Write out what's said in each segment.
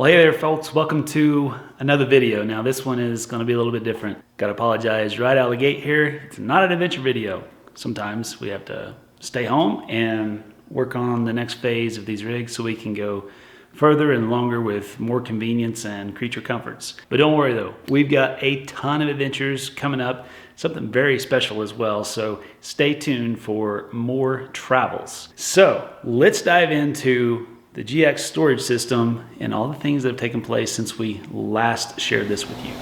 Well, hey there folks, welcome to another video. Now this one is going to be a little bit different. Gotta apologize right out of the gate here. It's not an adventure video. Sometimes we have to stay home and work on the next phase of these rigs so we can go further and longer with more convenience and creature comforts. But don't worry though, we've got a ton of adventures coming up, something very special as well, so stay tuned for more travels. So let's dive into the GX storage system and all the things that have taken place since we last shared this with you.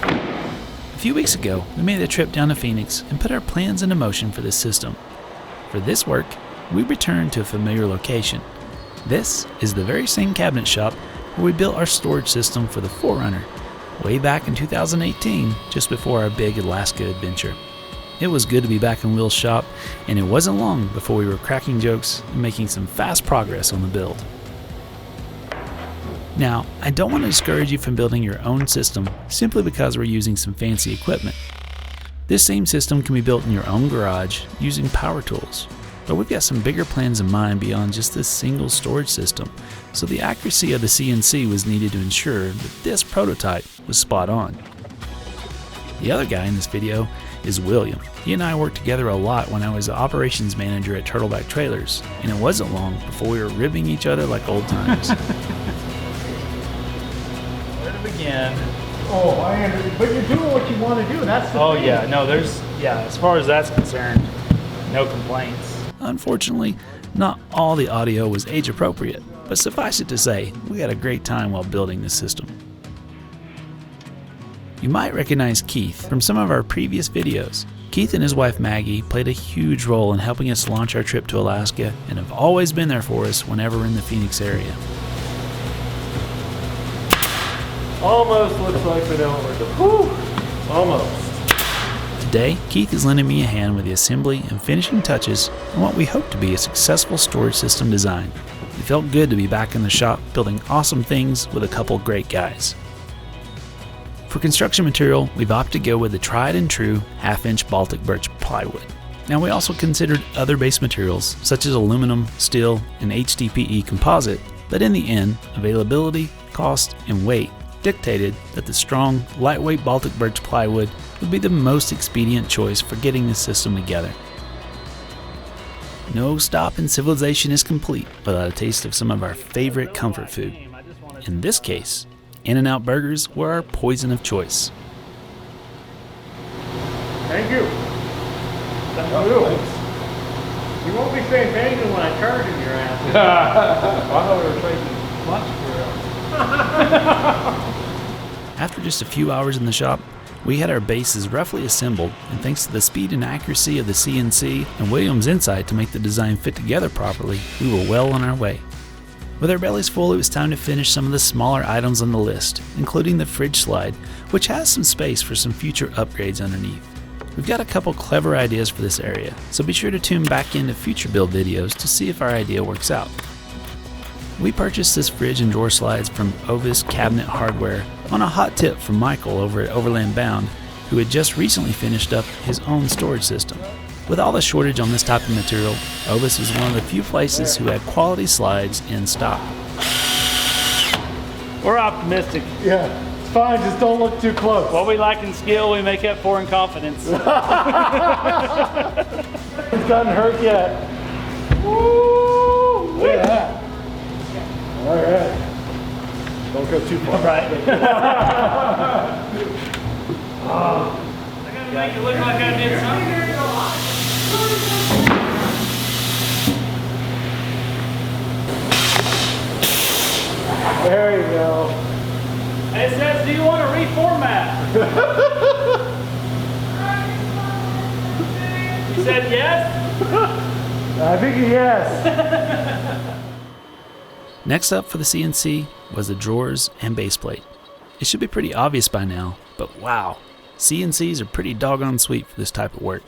A few weeks ago, we made a trip down to Phoenix and put our plans into motion for this system. For this work, we returned to a familiar location. This is the very same cabinet shop where we built our storage system for the 4Runner way back in 2018, just before our big Alaska adventure. It was good to be back in Will's shop, and it wasn't long before we were cracking jokes and making some fast progress on the build. Now, I don't want to discourage you from building your own system simply because we're using some fancy equipment. This same system can be built in your own garage using power tools, but we've got some bigger plans in mind beyond just this single storage system, so the accuracy of the CNC was needed to ensure that this prototype was spot on. The other guy in this video is William. He and I worked together a lot when I was the operations manager at Turtleback Trailers, and it wasn't long before we were ribbing each other like old times. Where to begin? Oh, but you're doing what you want to do. That's the thing. Yeah, no, as far as that's concerned, no complaints. Unfortunately, not all the audio was age appropriate, but suffice it to say, we had a great time while building this system. You might recognize Keith from some of our previous videos. Keith and his wife Maggie played a huge role in helping us launch our trip to Alaska and have always been there for us whenever we're in the Phoenix area. Almost looks like we know what we're doing. Whew. Almost. Today, Keith is lending me a hand with the assembly and finishing touches on what we hope to be a successful storage system design. It felt good to be back in the shop building awesome things with a couple great guys. For construction material, we've opted to go with the tried and true 1/2-inch Baltic birch plywood. Now we also considered other base materials such as aluminum, steel, and HDPE composite, but in the end, availability, cost, and weight dictated that the strong, lightweight Baltic birch plywood would be the most expedient choice for getting this system together. No stop in civilization is complete without a taste of some of our favorite comfort food. In this case, In-N-Out burgers were our poison of choice. Thank you. You won't be saying thank you when I charge in your ass. I thought we were trading lunch for After just a few hours in the shop, we had our bases roughly assembled, and thanks to the speed and accuracy of the CNC and William's insight to make the design fit together properly, we were well on our way. With our bellies full, it was time to finish some of the smaller items on the list, including the fridge slide, which has some space for some future upgrades underneath. We've got a couple clever ideas for this area, so be sure to tune back into future build videos to see if our idea works out. We purchased this fridge and drawer slides from Ovis Cabinet Hardware on a hot tip from Michael over at Overland Bound, who had just recently finished up his own storage system. With all the shortage on this type of material, Ovis was one of the few places who had quality slides in stock. We're optimistic. Yeah, it's fine. Just don't look too close. What we lack in skill, we make up for in confidence. It's gotten hurt yet. Woo! Look at that. All right. Don't go too far. Right. I gotta make it look like I did something. There you go. It says, do you want to reformat? You said yes? I think yes. Next up for the CNC was the drawers and base plate. It should be pretty obvious by now, but wow, CNCs are pretty doggone sweet for this type of work.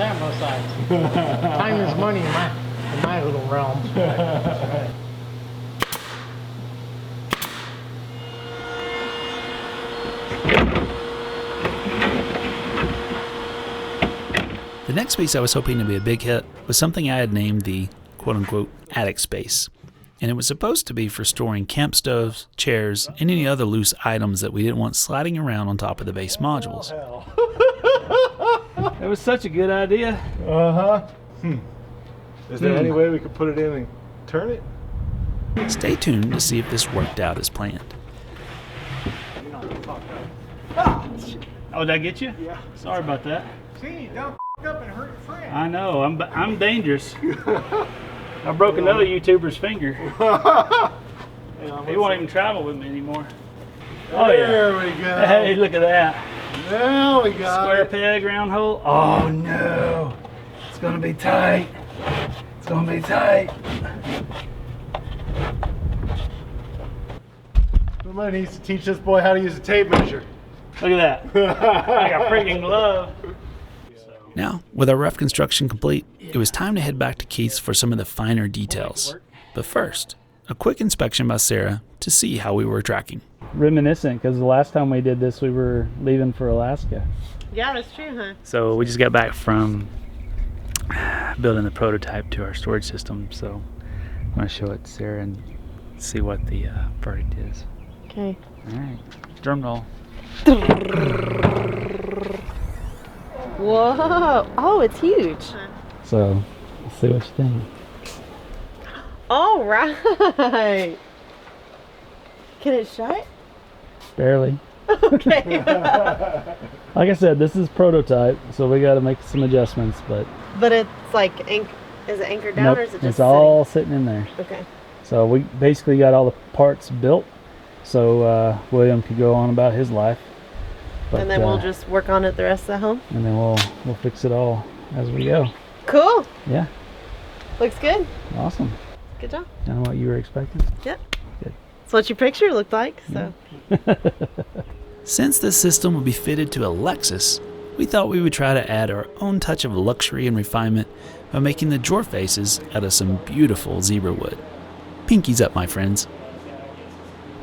have both sides. Time is money in my little realm. The next piece I was hoping to be a big hit was something I had named the quote-unquote attic space. And it was supposed to be for storing camp stoves, chairs, and any other loose items that we didn't want sliding around on top of the base modules. It was such a good idea. Uh-huh. Is there any way we could put it in and turn it? Stay tuned to see if this worked out as planned. Oh, did I get you? Yeah. Sorry about that. See, don't up and hurt your friend. I know, I'm dangerous. I broke another YouTuber's finger. He won't even travel with me anymore. Oh yeah. There we go. Hey, look at that. Now we got Square it. peg, round hole. Oh no. It's gonna be tight. It's gonna be tight. Somebody needs to teach this boy how to use a tape measure. Look at that. Like a freaking glove. Now, with our rough construction complete, it was time to head back to Keith's for some of the finer details. But first, a quick inspection by Sarah to see how we were tracking. Reminiscent, because the last time we did this, we were leaving for Alaska. Yeah, that's true, huh? So we just got back from building the prototype to our storage system. So I'm going to show it to Sarah and see what the verdict is. Okay. All right, drum roll. Whoa! Oh, it's huge. So let's see what you think. All right. Can it shut? Barely. Okay. Like I said, this is prototype, so we got to make some adjustments. But But it's like, is it anchored down nope, or is it just it's all sitting in there. sitting? Okay. So we basically got all the parts built, so William could go on about his life. But, And then we'll just work on it the rest of the home? and then we'll fix it all as we go. Cool. Yeah, Looks good. awesome. Good job. Kind of what you were expecting. Yep. Good. That's what your picture looked like, so. Since this system would be fitted to a Lexus, we thought we would try to add our own touch of luxury and refinement by making the drawer faces out of some beautiful zebra wood. Pinkies up, my friends.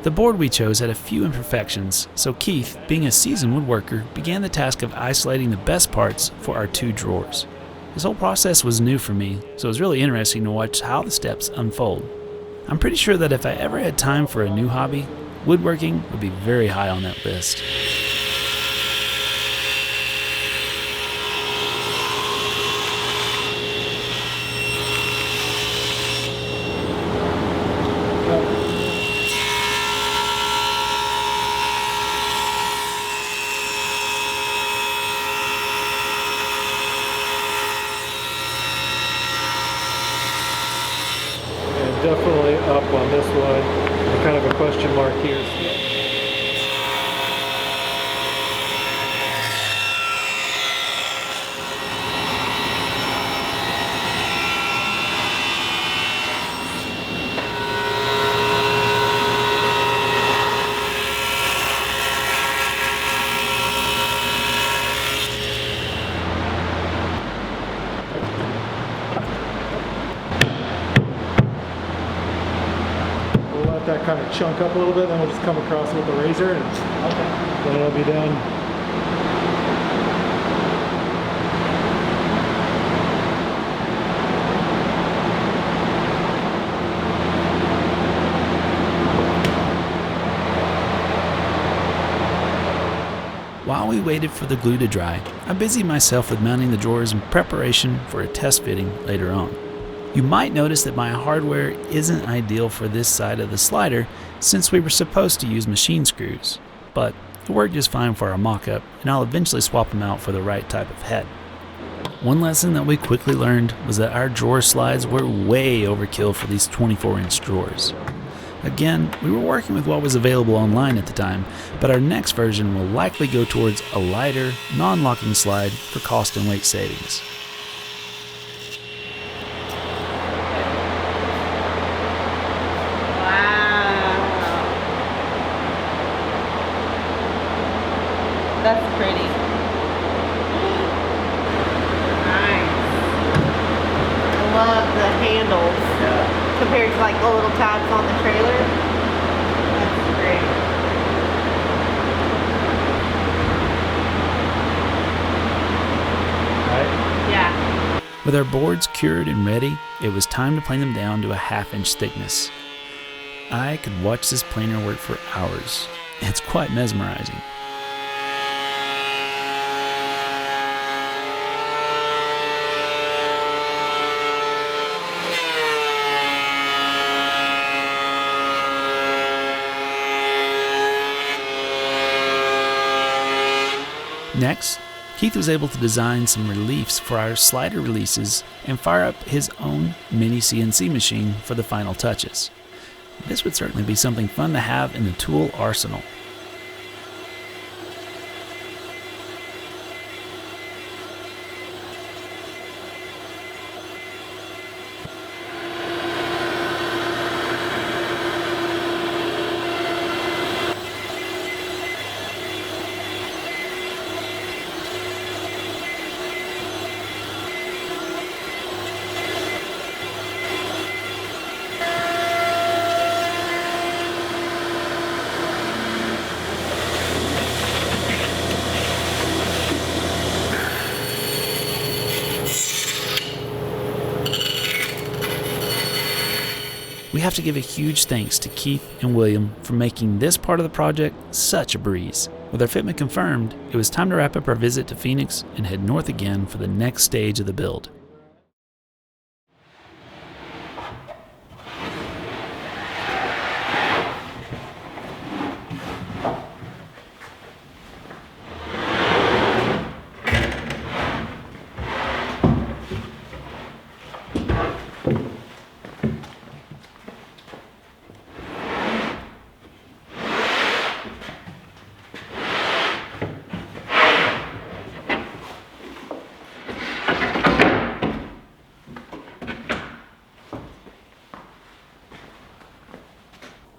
The board we chose had a few imperfections, so Keith, being a seasoned woodworker, began the task of isolating the best parts for our two drawers. This whole process was new for me, so it was really interesting to watch how the steps unfold. I'm pretty sure that if I ever had time for a new hobby, woodworking would be very high on that list. Definitely up on this one. Kind of a question mark here. That kind of chunk up a little bit, then we'll just come across with the razor and then it'll be done. While we waited for the glue to dry, I busied myself with mounting the drawers in preparation for a test fitting later on. You might notice that my hardware isn't ideal for this side of the slider since we were supposed to use machine screws, but it worked just fine for our mock-up, and I'll eventually swap them out for the right type of head. One lesson that we quickly learned was that our drawer slides were way overkill for these 24-inch drawers. Again, we were working with what was available online at the time, but our next version will likely go towards a lighter, non-locking slide for cost and weight savings. That's pretty. Nice. compared to like the little tabs on the trailer. That's great. Right? Yeah. With our boards cured and ready, it was time to plane them down to a 1/2 inch thickness. I could watch this planer work for hours. It's quite mesmerizing. Next, Keith was able to design some reliefs for our slider releases and fire up his own mini CNC machine for the final touches. This would certainly be something fun to have in the tool arsenal. We have to give a huge thanks to Keith and William for making this part of the project such a breeze. With our fitment confirmed, it was time to wrap up our visit to Phoenix and head north again for the next stage of the build.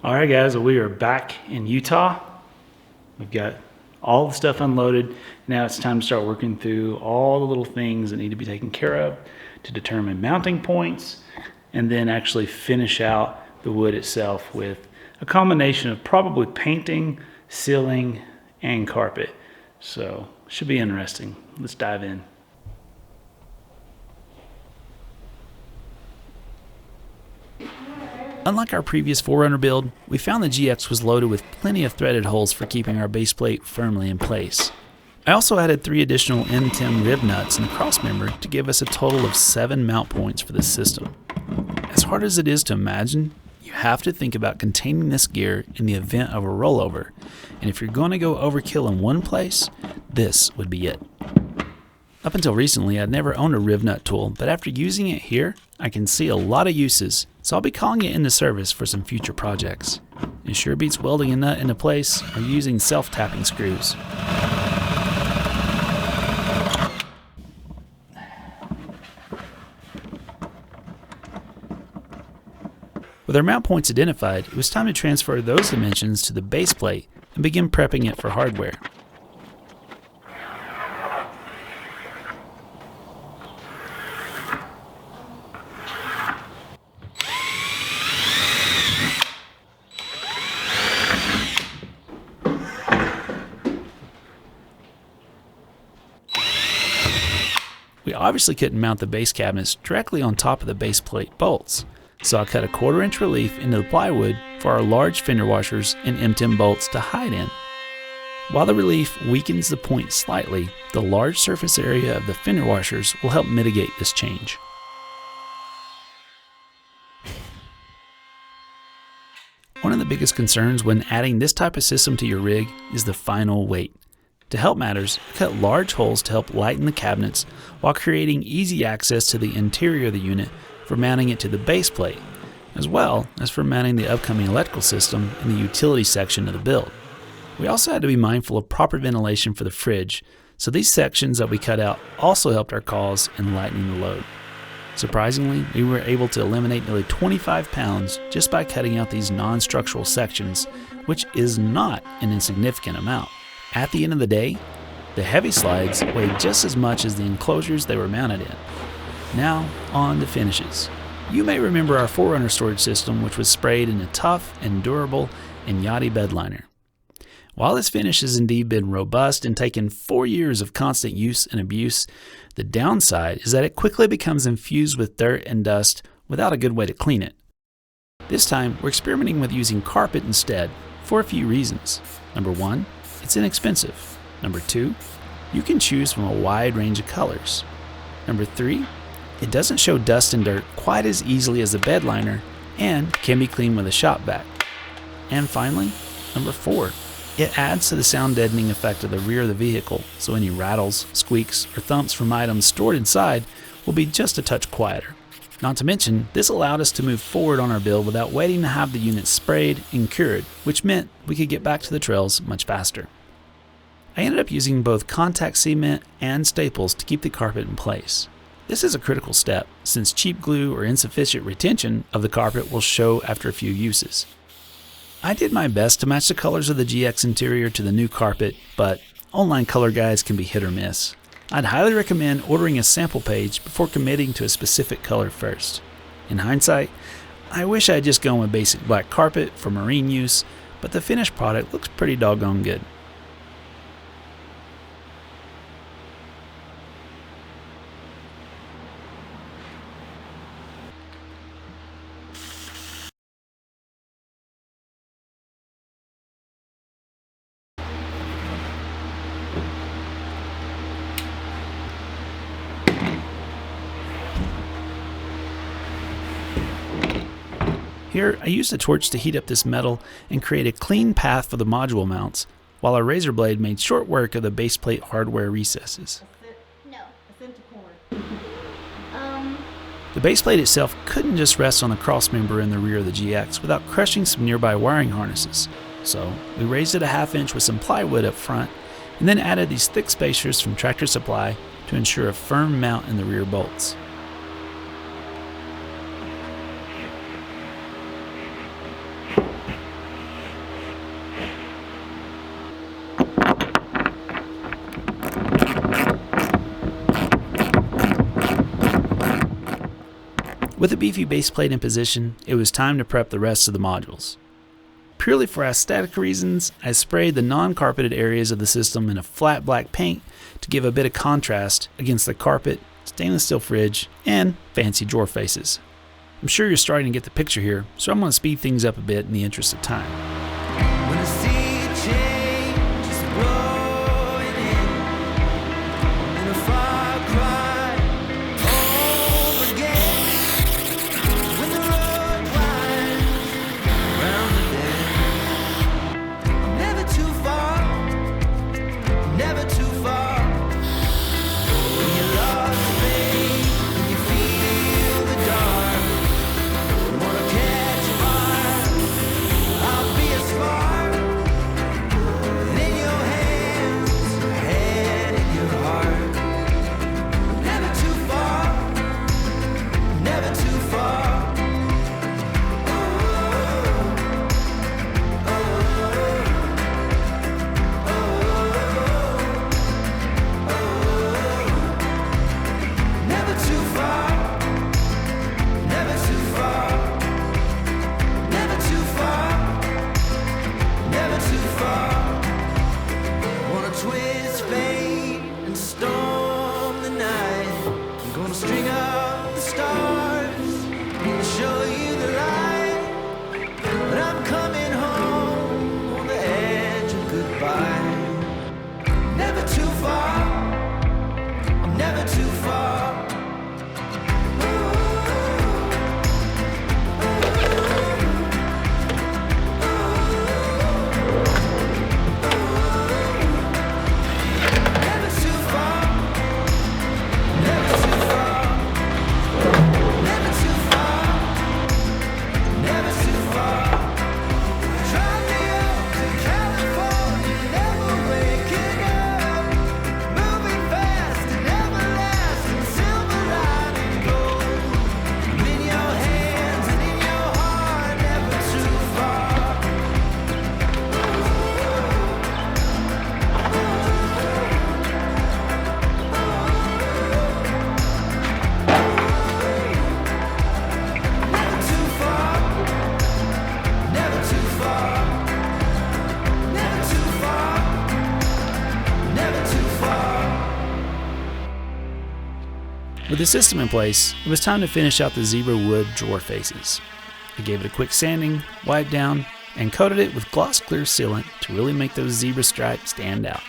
All right, guys, well, we are back in Utah. We've got all the stuff unloaded. Now it's time to start working through all the little things that need to be taken care of to determine mounting points and then actually finish out the wood itself with a combination of probably painting, sealing, and carpet. So should be interesting. Let's dive in. Unlike our previous 4Runner build, we found the GX was loaded with plenty of threaded holes for keeping our base plate firmly in place. I also added 3 additional N10 rib nuts in the crossmember to give us a total of 7 mount points for this system. As hard as it is to imagine, you have to think about containing this gear in the event of a rollover, and if you're going to go overkill in one place, this would be it. Up until recently, I'd never owned a rib nut tool, but after using it here, I can see a lot of uses, so I'll be calling it into service for some future projects. It sure beats welding a nut into place or using self-tapping screws. With our mount points identified, it was time to transfer those dimensions to the base plate and begin prepping it for hardware. We obviously couldn't mount the base cabinets directly on top of the base plate bolts, so I cut a 1/4 inch relief into the plywood for our large fender washers and M10 bolts to hide in. While the relief weakens the point slightly, the large surface area of the fender washers will help mitigate this change. One of the biggest concerns when adding this type of system to your rig is the final weight. To help matters, cut large holes to help lighten the cabinets while creating easy access to the interior of the unit for mounting it to the base plate, as well as for mounting the upcoming electrical system in the utility section of the build. We also had to be mindful of proper ventilation for the fridge, so these sections that we cut out also helped our cause in lightening the load. Surprisingly, we were able to eliminate nearly 25 pounds just by cutting out these non-structural sections, which is not an insignificant amount. At the end of the day, the heavy slides weighed just as much as the enclosures they were mounted in. Now, on to finishes. You may remember our 4Runner storage system, which was sprayed in a tough and durable and yachty bed liner. While this finish has indeed been robust and taken 4 years of constant use and abuse, the downside is that it quickly becomes infused with dirt and dust without a good way to clean it. This time, we're experimenting with using carpet instead for a few reasons. Number 1, it's inexpensive. Number 2, you can choose from a wide range of colors. Number 3, it doesn't show dust and dirt quite as easily as the bed liner and can be cleaned with a shop vac. And finally, number 4, it adds to the sound deadening effect of the rear of the vehicle, so any rattles, squeaks, or thumps from items stored inside will be just a touch quieter. Not to mention, this allowed us to move forward on our build without waiting to have the unit sprayed and cured, which meant we could get back to the trails much faster. I ended up using both contact cement and staples to keep the carpet in place. This is a critical step, since cheap glue or insufficient retention of the carpet will show after a few uses. I did my best to match the colors of the GX interior to the new carpet, but online color guides can be hit or miss. I'd highly recommend ordering a sample page before committing to a specific color first. In hindsight, I wish I had just gone with basic black carpet for marine use, but the finished product looks pretty doggone good. Here, I used a torch to heat up this metal and create a clean path for the module mounts, while a razor blade made short work of the base plate hardware recesses. The base plate itself couldn't just rest on the cross member in the rear of the GX without crushing some nearby wiring harnesses, so we raised it a 1/2 inch with some plywood up front, and then added these thick spacers from Tractor Supply to ensure a firm mount in the rear bolts. With a beefy base plate in position, it was time to prep the rest of the modules. Purely for aesthetic reasons, I sprayed the non-carpeted areas of the system in a flat black paint to give a bit of contrast against the carpet, stainless steel fridge, and fancy drawer faces. I'm sure you're starting to get the picture here, so I'm going to speed things up a bit in the interest of time. When I see change is blowing in a far cry home again. When the road winds round the bend, I'm never too far, never too far. When you're lost, babe, when you feel the dark, wanna catch fire, I'll be With the system in place, it was time to finish out the zebra wood drawer faces. I gave it a quick sanding, wipe down, and coated it with gloss clear sealant to really make those zebra stripes stand out.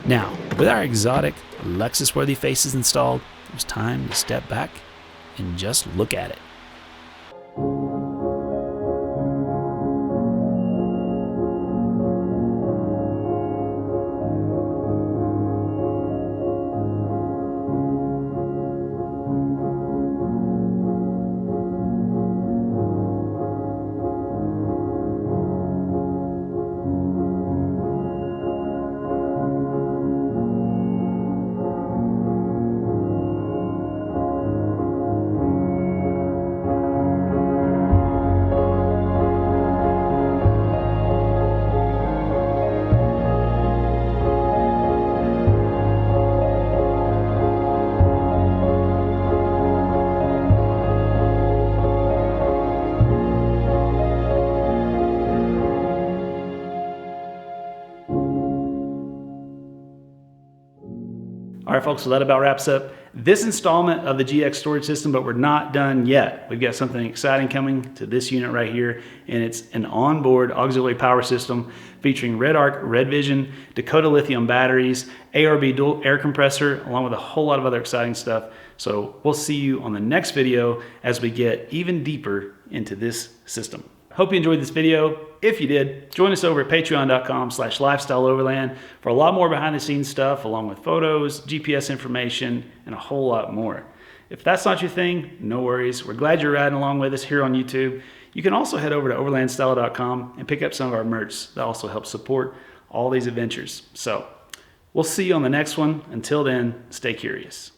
Now, with our exotic, Lexus-worthy faces installed, it was time to step back and just look at it. All right, folks, so that about wraps up this installment of the GX storage system, but we're not done yet. We've got something exciting coming to this unit right here, and it's an onboard auxiliary power system featuring Red Arc, Red Vision, Dakota lithium batteries, ARB dual air compressor, along with a whole lot of other exciting stuff. So we'll see you on the next video as we get even deeper into this system. Hope you enjoyed this video. If you did, join us over at patreon.com/lifestyleoverland for a lot more behind the scenes stuff, along with photos, GPS information, and a whole lot more. If that's not your thing, no worries. We're glad you're riding along with us here on YouTube. You can also head over to overlandstyle.com and pick up some of our merch that also helps support all these adventures. So we'll see you on the next one. Until then, stay curious.